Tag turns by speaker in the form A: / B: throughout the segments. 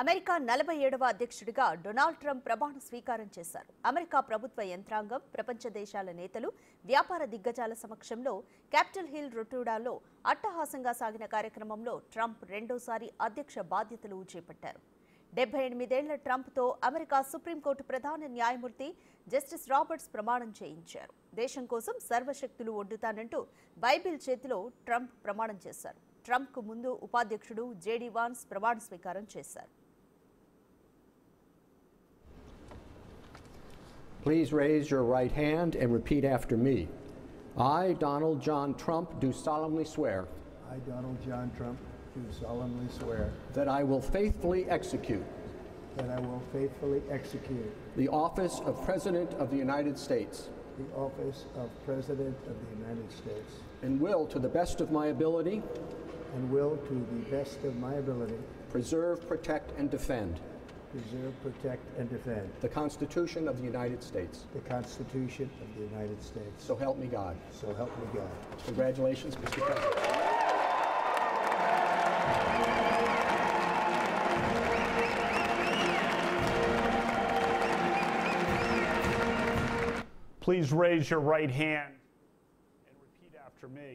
A: America 47వ అధ్యక్షుడిగా Donald Trump ప్రమాణ స్వీకారం చేశారు. అమెరికా ప్రభుత్వ యంత్రాంగం, ప్రపంచ దేశాల నేతలు, వ్యాపార దిగ్గజాల సమక్షంలో క్యాపిటల్ హిల్ రొటూడాలో అట్టహాసంగా సాగిన కార్యక్రమంలో ట్రంప్ రెండోసారి అధ్యక్ష బాధ్యతలు చేపట్టారు. 78 ఏళ్ల ట్రంప్తో అమెరికా సుప్రీంకోర్టు ప్రధాన న్యాయమూర్తి జస్టిస్ రాబర్ట్స్ ప్రమాణం చేయించారు. దేశం కోసం సర్వశక్తులు ఒడ్డుతానంటూ బైబిల్ చేతిలో ట్రంప్ ప్రమాణం చేశారు. ట్రంప్కు ముందు ఉపాధ్యక్షుడు జేడీ వాన్స్ ప్రమాణ స్వీకారం చేశారు.
B: Please raise your right hand and repeat after me. I, Donald John Trump, do solemnly swear.
C: I, Donald John Trump, do solemnly swear.
B: That I will faithfully execute.
C: That I will faithfully execute.
B: The office of President of the United States.
C: The office of President of the United States.
B: And will, to the best of my ability.
C: And will, to the best of my ability.
B: Preserve, protect, and defend.
C: Preserve, protect, and defend.
B: The Constitution of the United States.
C: The Constitution of the United States.
B: So help me God.
C: So help me God.
B: Congratulations, Mr. President.
D: Please raise your right hand and repeat after me.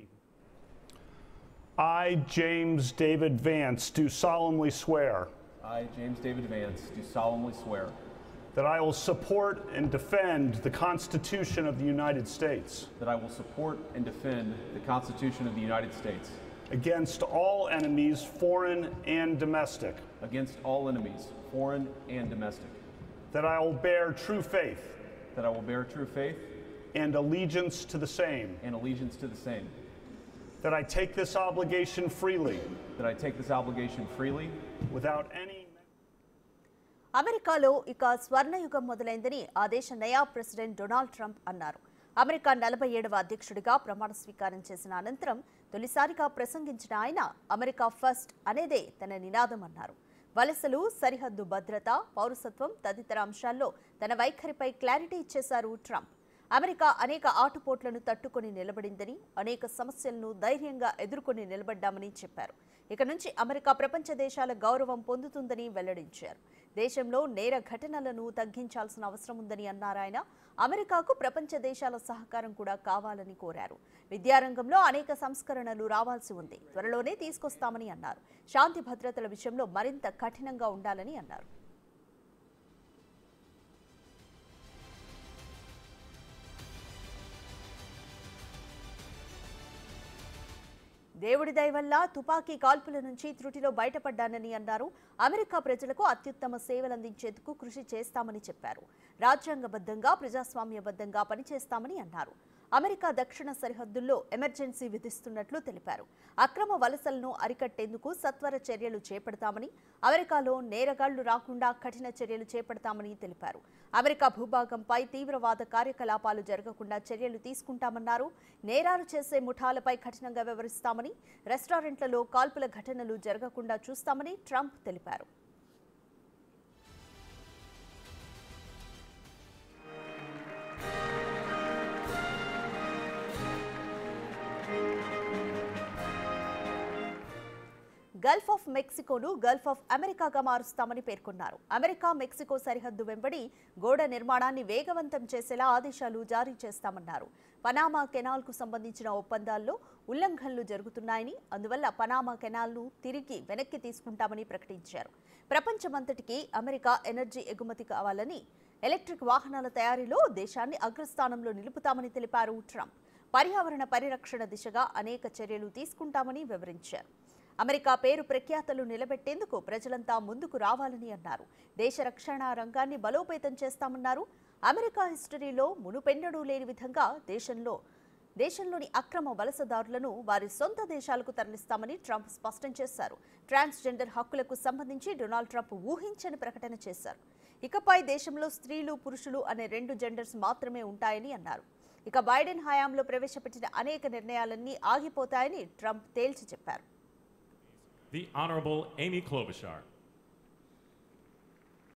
D: I, James David Vance, do solemnly swear.
E: I, James David Vance, do solemnly swear.
D: That I will support and defend the Constitution of the United States.
E: That I will support and defend the Constitution of the United States.
D: Against all enemies, foreign and domestic.
E: Against all enemies, foreign and domestic.
D: That I will bear true faith.
E: That I will bear true faith.
D: And allegiance to the same.
E: And allegiance to the same.
D: That I take this obligation freely.
E: That I take this obligation freely.
D: Without any.
A: అమెరికాలో ఇక స్వర్ణయుగం మొదలైందని ఆ దేశ నయా president Donald Trump అన్నారు. America 47వ అధ్యక్షుడిగా ప్రమాణ స్వీకారం చేసిన అనంతరం తొలిసారిగా ప్రసంగించిన ఆయన అమెరికా ఫస్ట్ అనేదే తన నినాదం అన్నారు. వలసలు, సరిహద్దు భద్రత, పౌరసత్వం తదితర అంశాల్లో తన వైఖరిపై క్లారిటీ ఇచ్చేశారు ట్రంప్. అమెరికా అనేక ఆటుపోట్లను తట్టుకొని నిలబడిందని, అనేక సమస్యలను ధైర్యంగా ఎదుర్కొని నిలబడ్డామని చెప్పారు. ఇక నుంచి అమెరికా ప్రపంచ దేశాల గౌరవం పొందుతుందని వెల్లడించారు. దేశంలో నేర ఘటనలను తగ్గించాల్సిన అవసరం ఉందని అన్నారు ఆయన. అమెరికాకు ప్రపంచ దేశాల సహకారం కూడా కావాలని కోరారు. విద్యారంగంలో అనేక సంస్కరణలు రావాల్సి ఉంది, త్వరలోనే తీసుకొస్తామని అన్నారు. శాంతి భద్రతల విషయంలో మరింత కఠినంగా ఉండాలని అన్నారు. దేవుడి దయ వల్ల తుపాకీ కాల్పుల నుంచి త్రుటిలో బయటపడ్డానని అన్నారు. అమెరికా ప్రజలకు అత్యుత్తమ సేవలందించేందుకు కృషి చేస్తామని చెప్పారు. రాజ్యాంగబద్ధంగా, ప్రజాస్వామ్యబద్ధంగా పనిచేస్తామని అన్నారు. అమెరికా దక్షిణ సరిహద్దుల్లో ఎమర్జెన్సీ విధిస్తున్నట్లు తెలిపారు. అక్రమ వలసలను అరికట్టేందుకు సత్వర చర్యలు చేపడతామని, అమెరికాలో నేరగాళ్లు రాకుండా కఠిన చర్యలు చేపడతామని తెలిపారు. అమెరికా భూభాగంపై తీవ్రవాద కార్యకలాపాలు జరగకుండా చర్యలు తీసుకుంటామన్నారు. నేరాలు చేసే ముఠాలపై కఠినంగా వ్యవహరిస్తామని, రెస్టారెంట్లలో కాల్పుల ఘటనలు జరగకుండా చూస్తామని ట్రంప్ తెలిపారు. గల్ఫ్ ఆఫ్ మెక్సికోను గల్ఫ్ ఆఫ్ అమెరికాగా మారుస్తామని పేర్కొన్నారు. అమెరికా మెక్సికో సరిహద్దు వెంబడి గోడ నిర్మాణాన్ని వేగవంతం చేసేలా ఆదేశాలు జారీ చేస్తామన్నారు. పనామా కెనాల్కు సంబంధించిన ఒప్పందాల్లో ఉల్లంఘనలు జరుగుతున్నాయని, అందువల్ల పనామా కెనాల్ను తిరిగి వెనక్కి తీసుకుంటామని ప్రకటించారు. ప్రపంచమంతటికీ అమెరికా ఎనర్జీ ఎగుమతి కావాలని, ఎలక్ట్రిక్ వాహనాల తయారీలో దేశాన్ని అగ్రస్థానంలో నిలుపుతామని తెలిపారు ట్రంప్. పర్యావరణ పరిరక్షణ దిశగా అనేక చర్యలు తీసుకుంటామని వివరించారు. అమెరికా పేరు ప్రఖ్యాతలు నిలబెట్టేందుకు ప్రజలంతా ముందుకు రావాలని అన్నారు. దేశ రక్షణ రంగాన్ని బలోపేతం చేస్తామన్నారు. అమెరికా హిస్టరీలో మునుపెన్నడూ లేని విధంగా దేశంలోని అక్రమ వలసదారులను వారి సొంత దేశాలకు తరలిస్తామని ట్రంప్ స్పష్టం చేశారు. ట్రాన్స్జెండర్ హక్కులకు సంబంధించి డొనాల్డ్ ట్రంప్ ఊహించని ప్రకటన చేశారు. ఇకపై దేశంలో స్త్రీలు, పురుషులు అనే 2 జెండర్స్ మాత్రమే ఉంటాయని అన్నారు. ఇక బైడెన్ హయాంలో ప్రవేశపెట్టిన అనేక నిర్ణయాలన్నీ ఆగిపోతాయని ట్రంప్ తేల్చి చెప్పారు.
F: The Honorable Amy Klobuchar.